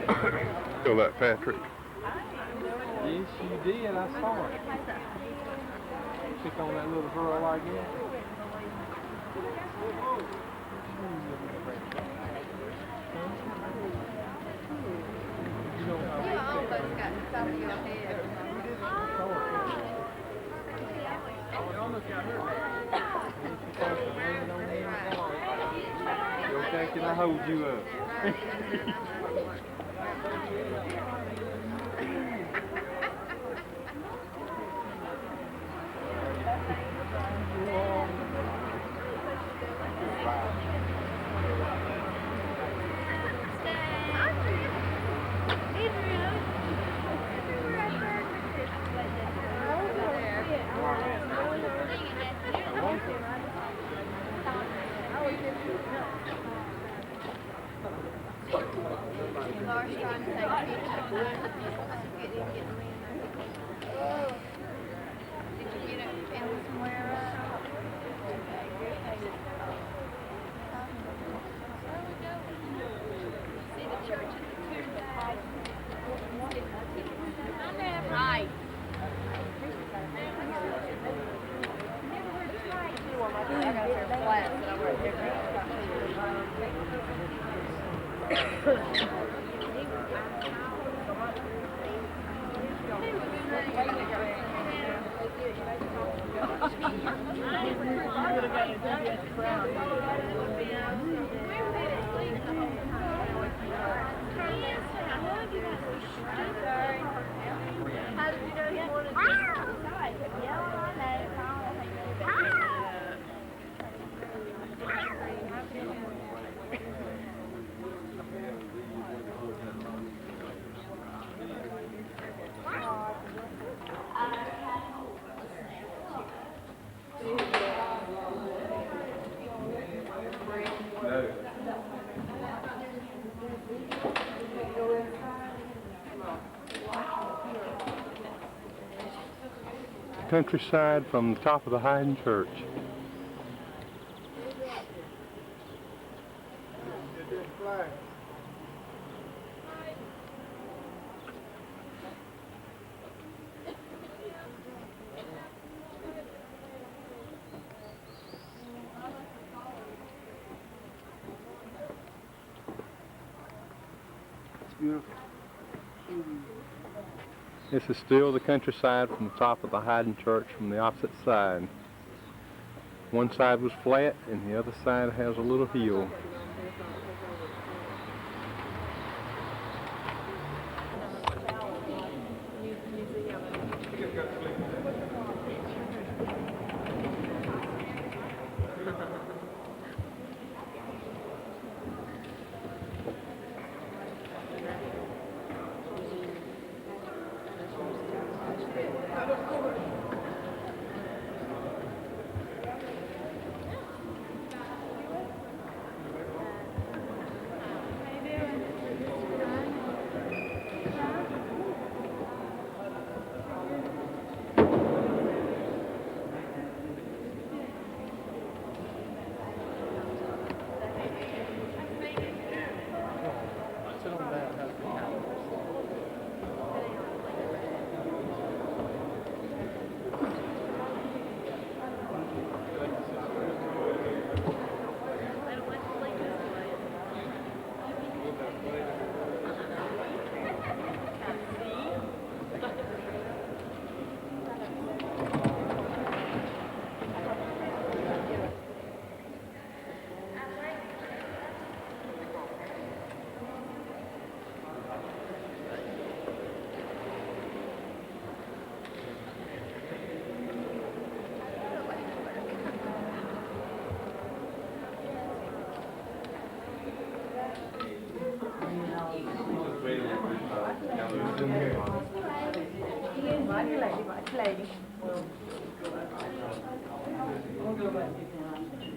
Feel that, Patrick? Yes, you did. I saw it. Pick on that little girl like that. You almost got the top of your head. You okay? Can I hold you up? Laura's trying to take pictures. Did you get it in somewhere? See the church at the right. I got a pair of flats that I wear How did you know he wanted to outside? Yeah, I know. Countryside from the top of the Haydn Church. It's beautiful. This is still the countryside from the top of the Haydn Church from the opposite side. One side was flat and the other side has a little hill.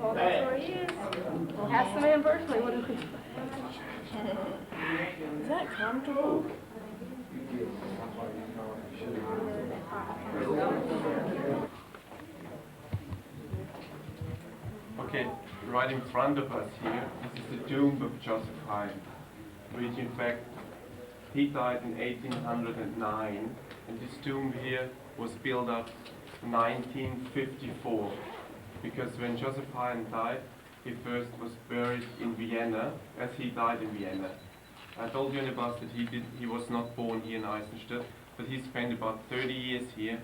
Well, that's where he is. Ask the man personally what it is. Is that comfortable? Okay, right in front of us here, this is the tomb of Joseph Haydn, which in fact He died in 1809, and this tomb here was built up 1954, because when Joseph Haydn died, he first was buried in Vienna, as he died in Vienna. I told you in the past that he was not born here in Eisenstadt, but he spent about 30 years here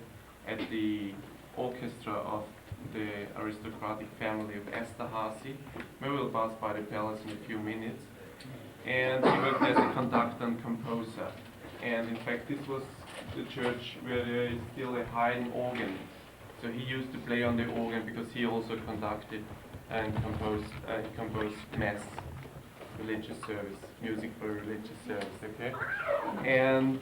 at the orchestra of the aristocratic family of Esterhazy. We will pass by the palace in a few minutes. And he worked as a conductor and composer. And in fact, this was the church where there is still a Haydn organ. So he used to play on the organ because he also conducted and composed mass, religious service, music for religious service. Okay, and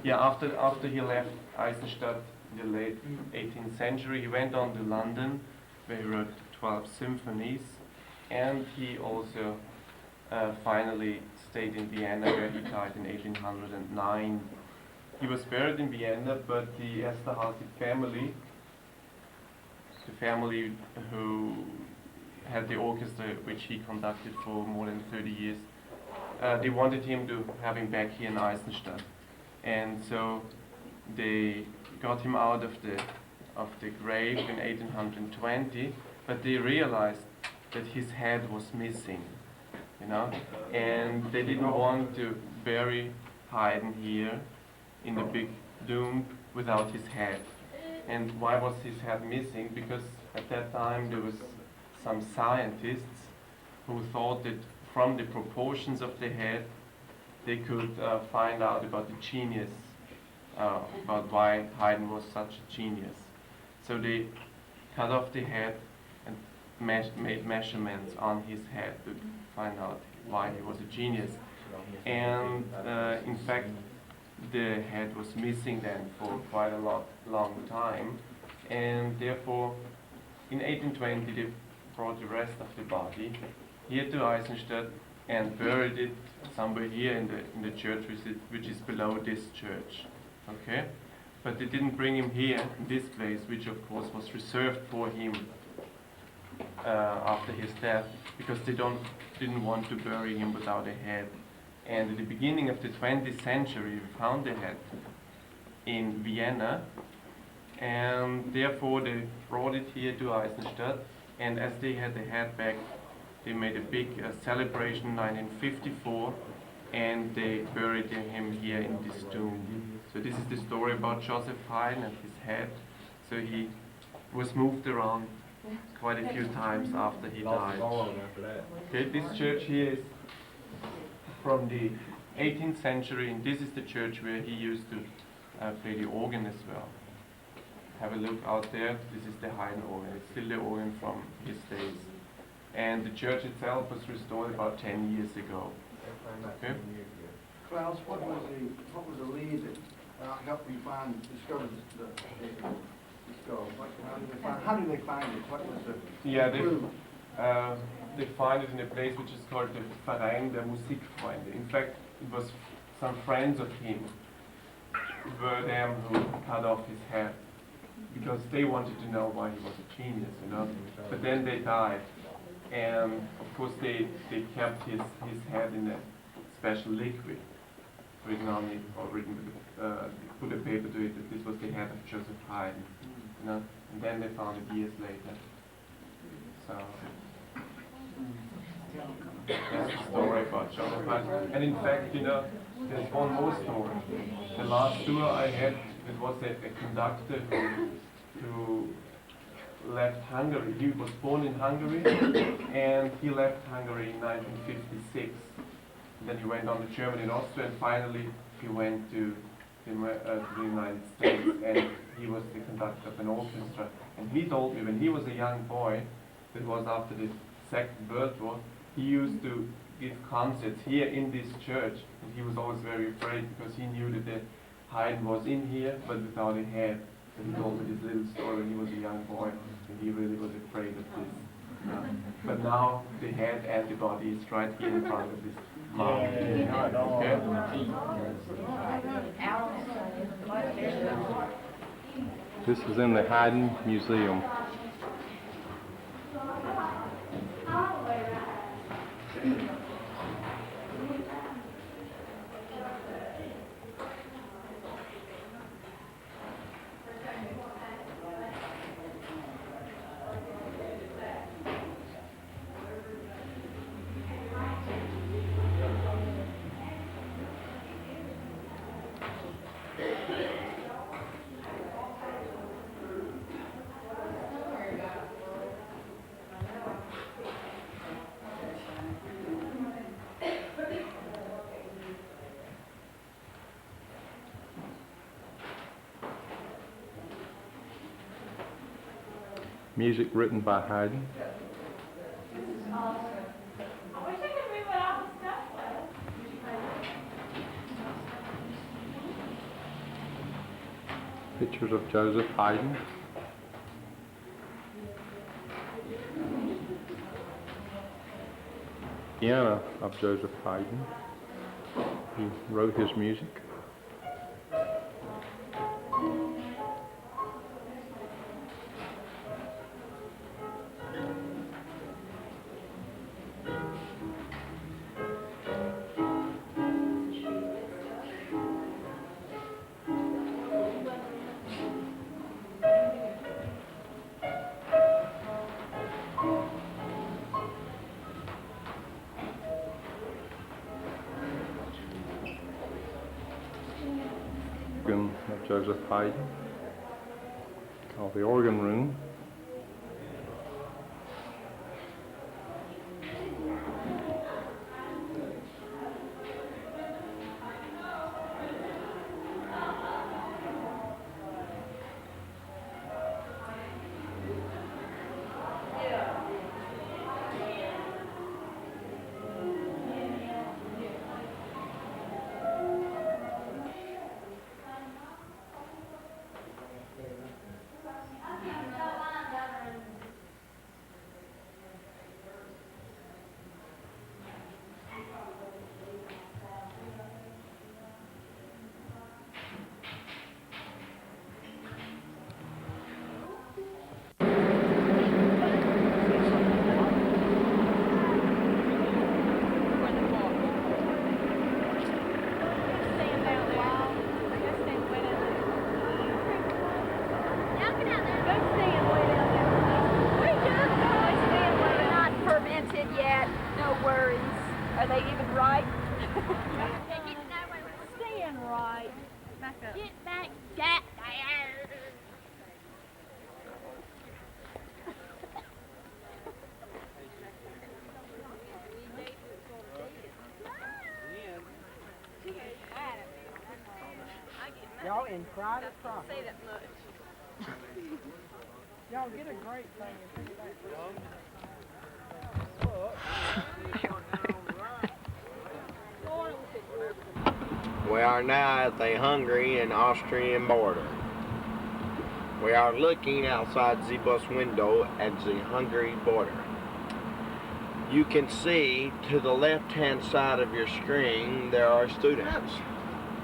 yeah, after he left Eisenstadt in the late 18th century, he went on to London, where he wrote 12 symphonies, and he also finally stayed in Vienna, where he died in 1809. He was buried in Vienna, but the Esterhazy family, the family who had the orchestra which he conducted for more than 30 years, they wanted him to have him back here in Eisenstadt. And so they got him out of the grave in 1820, but they realized that his head was missing, you know, and they didn't want to bury Haydn here in the big dome without his head. And why was his head missing? Because at that time there was some scientists who thought that from the proportions of the head they could find out about the genius, about why Haydn was such a genius. So they cut off the head and made measurements on his head to find out why he was a genius. And in fact, the head was missing then for quite a long time, and therefore in 1820 they brought the rest of the body here to Eisenstadt and buried it somewhere here in the church which is below this church. Okay, but they didn't bring him here in this place, which of course was reserved for him after his death, because they didn't want to bury him without a head. And at the beginning of the 20th century, we found the head in Vienna, and therefore they brought it here to Eisenstadt. And as they had the head back, they made a big celebration in 1954, and they buried him here in this tomb. So this is the story about Joseph Haydn and his head. So he was moved around quite a few times after he died. Okay, this church here is from the 18th century, and this is the church where he used to play the organ as well. Have a look out there. This is the Haydn organ. It's still the organ from his days. And the church itself was restored about 10 years ago. Okay? Klaus, what was the lead that helped you discover the skull? How did they find it? What was the clue? They find it in a place which is called the Verein der Musikfreunde. In fact, it was some friends of him were them who cut off his head, because they wanted to know why he was a genius, you know. But then they died, and of course they kept his head in a special liquid, written on it, or put a paper to it that this was the head of Joseph Haydn, you know. And then they found it years later. So that's the story about Joseph Haydn. And in fact, you know, there's one more story. The last tour I had, it was a conductor who left Hungary. He was born in Hungary, and he left Hungary in 1956. And then he went on to Germany and Austria, and finally he went to the United States, and he was the conductor of an orchestra. And he told me when he was a young boy, that was after the Second World War, he used to give concerts here in this church, and he was always very afraid because he knew that the Haydn was in here but without a head. So he told me this little story when he was a young boy, and he really was afraid of this. But now the head and the body is right here in front of this mouth. Okay? This is in the Haydn Museum. Music written by Haydn. Pictures of Joseph Haydn. Piano of Joseph Haydn. He wrote his music. Of Joseph Haydn, called the Organ Room. Are they even right? Stand right. Back up. Get back. Get there. Y'all in private property. Say that much. Y'all get a great thing and take it We are now at the Hungary and Austrian border. We are looking outside the bus window at the Hungary border. You can see to the left-hand side of your screen there are students.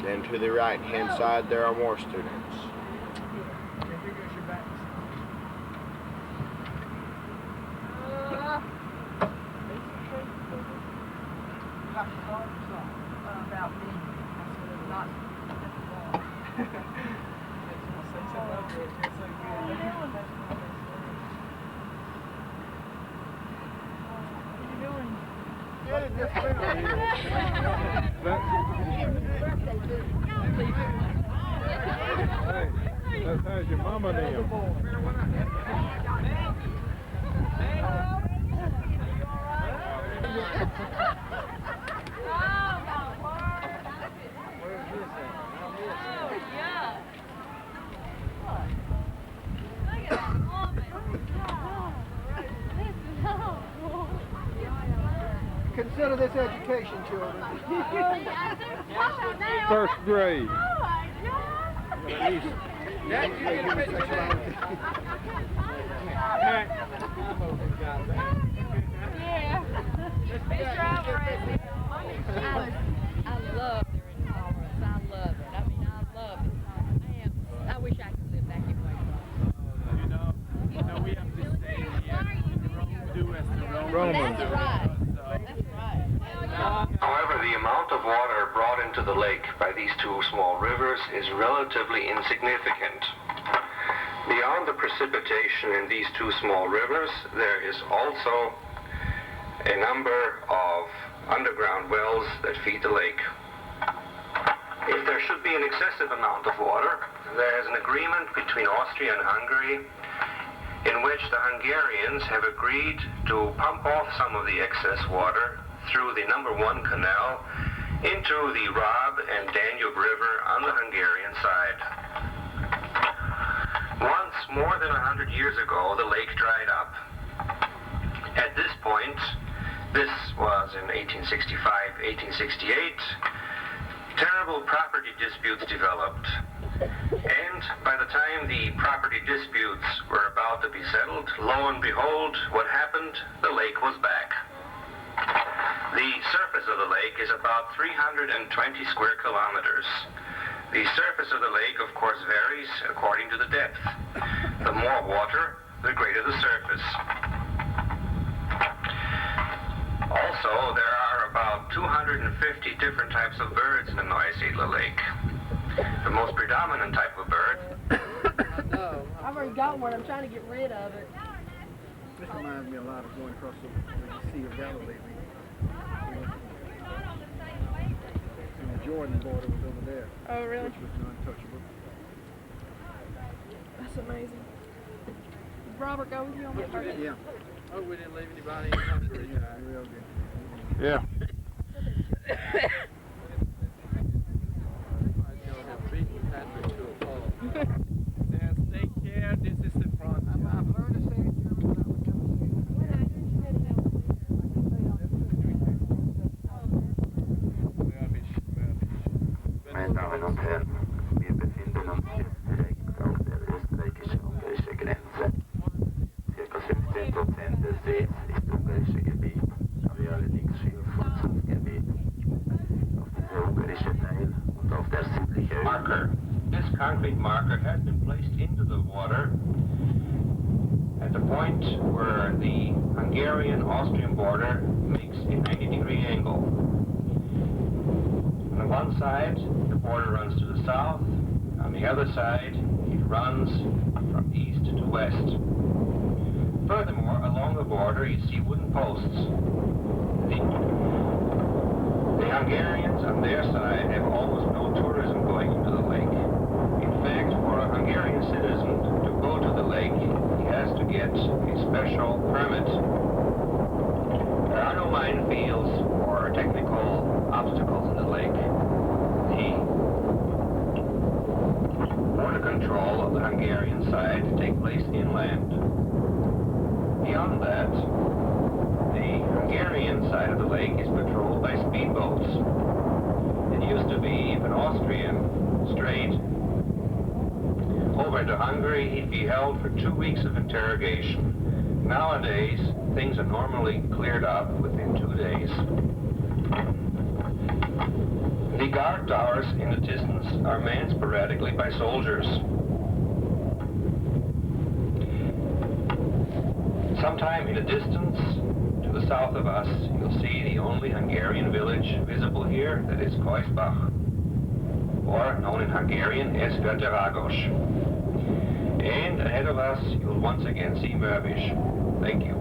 And to the right-hand side there are more students. About me. Not. How's your mama now? Consider this education, children. First grade. I love their intolerance. I love it. I mean, I love it. I wish I could live back in Ware. You know, we have to stay here. Do as the Romans. That's right. That's right. However, the amount of water brought into the lake by these two small rivers is relatively insignificant. Beyond the precipitation in these two small rivers, there is also a number of underground wells that feed the lake. If there should be an excessive amount of water, there is an agreement between Austria and Hungary in which the Hungarians have agreed to pump off some of the excess water through the number 1 canal into the Rob and Danube River on the Hungarian side. Once Once more than 100 years ago, the lake dried up. At this point, this was in 1865, 1868, terrible property disputes developed. And by the time the property disputes were about to be settled, lo and behold, what happened? The lake was back. The surface of the lake is about 320 square kilometers. The surface of the lake, of course, varies according to the depth. The more water, the greater the surface. Also, there are about 250 different types of birds in the Neusiedler Lake. The most predominant type of bird. No. I've already got one. I'm trying to get rid of it. This reminds me a lot of going across the Sea of Galilee. And the Jordan border was over there. Oh, really? Which was untouchable. That's amazing. Did Robert go with you on that part? Yeah. Oh, we didn't leave anybody in hungry. Yeah, real good. Yeah. Yes, take care. This is the front. I've learned to say it German, but I've never said Meine Damen und Herren, wir befinden uns jetzt direkt auf der österreichisch-ungarischen Grenze. Circa 15% des Sees ist ungarische Gebiet, haben wir allerdings Schiff- und Sumpfgebiet. Auf dieser ungarische Teil und auf der südliche Marker. This concrete marker has been placed into the water at the point where the Hungarian-Austrian border makes a 90-degree angle. On one side, the border runs to the south. On the other side, it runs from east to west. Furthermore, along the border, you see wooden posts. The Hungarians on their side have almost no tourism going into the lake. In fact, for a Hungarian citizen to go to the lake, he has to get a special permit. There are no minefields or technical obstacles in the lake. The border control of the Hungarian side takes place inland. Beyond that, the Hungarian side of the lake is patrolled by speedboats. It used to be if an Austrian strayed over into Hungary, he'd be held for 2 weeks of interrogation. Nowadays, things are normally cleared up within 2 days. The guard towers in the distance are manned sporadically by soldiers. Sometime in the distance, to the south of us, you'll see the only Hungarian village visible here, that is Koisbach, or known in Hungarian as Verderagos. And ahead of us, you'll once again see Mörbisch. Thank you.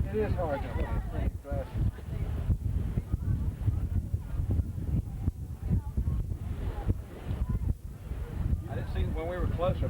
It is hard to look at pretty glasses. I didn't see when we were closer.